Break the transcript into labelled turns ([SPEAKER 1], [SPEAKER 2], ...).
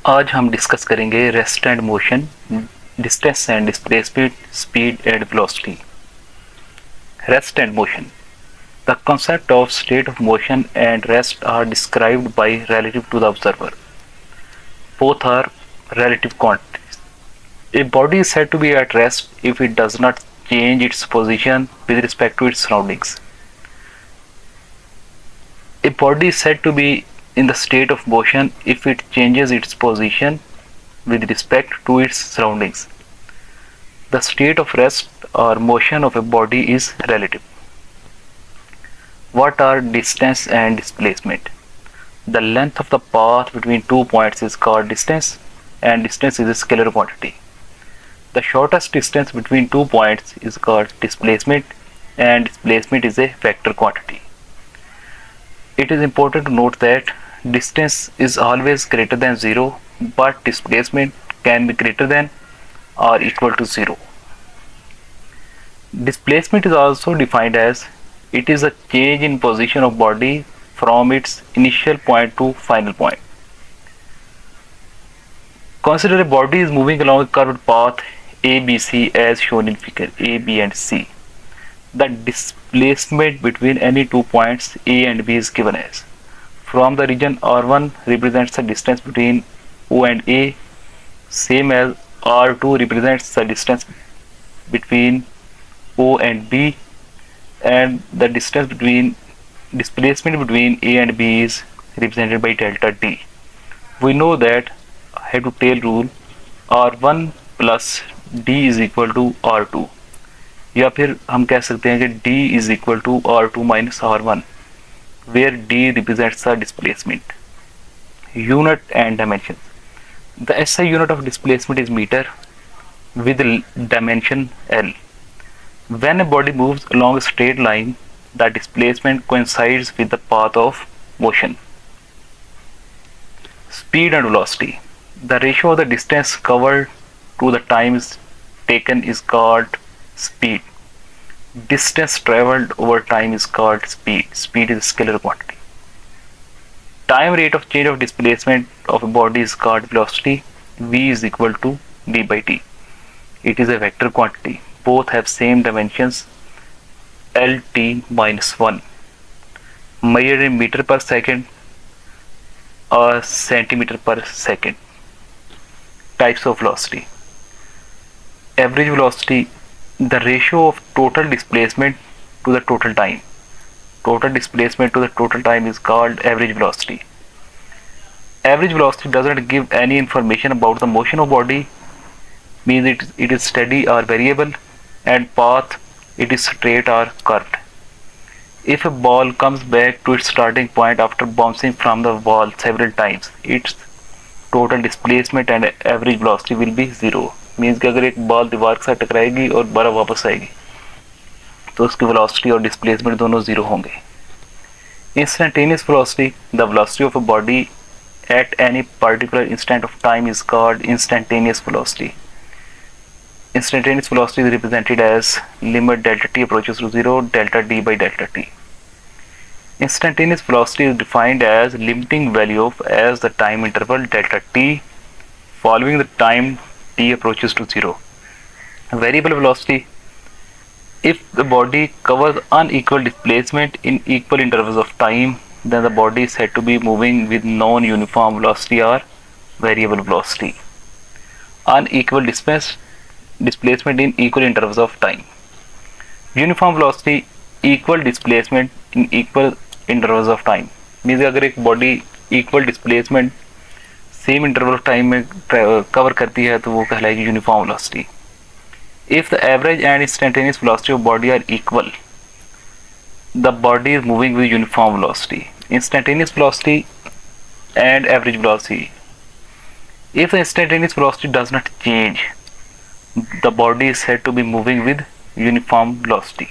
[SPEAKER 1] आज हम डिस्कस करेंगे rest and motion, distance and displacement, speed and velocity. Rest and motion. The concept of state of motion and rest are described by relative to the observer. Both are relative quantities. A body is said to be at rest if it does not change its position with respect to its surroundings. A body is said to be in the state of motion if it changes its position with respect to its surroundings. The state of rest or motion of a body is relative. What are distance and displacement? The length of the path between 2 points is called distance, and distance is a scalar quantity. The shortest distance between 2 points is called displacement, and displacement is a vector quantity. It is important to note that distance is always greater than 0, but displacement can be greater than or equal to 0. Displacement is also defined as it is a change in position of body from its initial point to final point. Consider a body is moving along a curved path ABC as shown in figure A, B and C. The displacement between any 2 points A and B is given as from the region R1 represents the distance between O and A, same as R2 represents the distance between O and B, and the displacement between A and B is represented by delta D. We know that head to tail rule R1 plus D is equal to R2, या फिर हम कह सकते हैं कि D is equal to R2 minus R1, where D represents the displacement. Unit and dimensions. The SI unit of displacement is meter with dimension L. When a body moves along a straight line, the displacement coincides with the path of motion. Speed and velocity. The ratio of the distance covered to the time taken is called speed. Distance traveled over time is called speed. Speed is a scalar quantity. Time rate of change of displacement of a body is called velocity. V is equal to d by t. It is a vector quantity. Both have same dimensions lt minus 1. Measured in meter per second or centimeter per second. Types of velocity. Average velocity, the ratio of total displacement to the total time. Total displacement to the total time is called average velocity. Average velocity doesn't give any information about the motion of body, means it is steady or variable, and path, it is straight or curved. If a ball comes back to its starting point after bouncing from the wall several times, its total displacement and average velocity will be 0. Means कि अगर एक ball दीवार के साथ टकराएगी और दोबारा वापस आएगी तो उसकी वेलोसिटी और डिस्प्लेसमेंट दोनों 0 होंगे. Instantaneous velocity, the velocity of a body at any particular instant of time is called instantaneous velocity. Instantaneous velocity is represented as limit delta t approaches to 0, delta d by delta t. Instantaneous velocity is defined as limiting value of as the time interval delta t following the time t approaches to 0. Variable velocity, if the body covers unequal displacement in equal intervals of time, then the body is said to be moving with non-uniform velocity or variable velocity. Unequal displacement in equal intervals of time. Uniform velocity, equal displacement in equal intervals of time. Means अगर एक body equal displacement same interval of time में cover करती है तो वो कहलाएगी uniform velocity. If the average and instantaneous velocity of body are equal, the body is moving with uniform velocity. Instantaneous velocity and average velocity. If the instantaneous velocity does not change, the body is said to be moving with uniform velocity.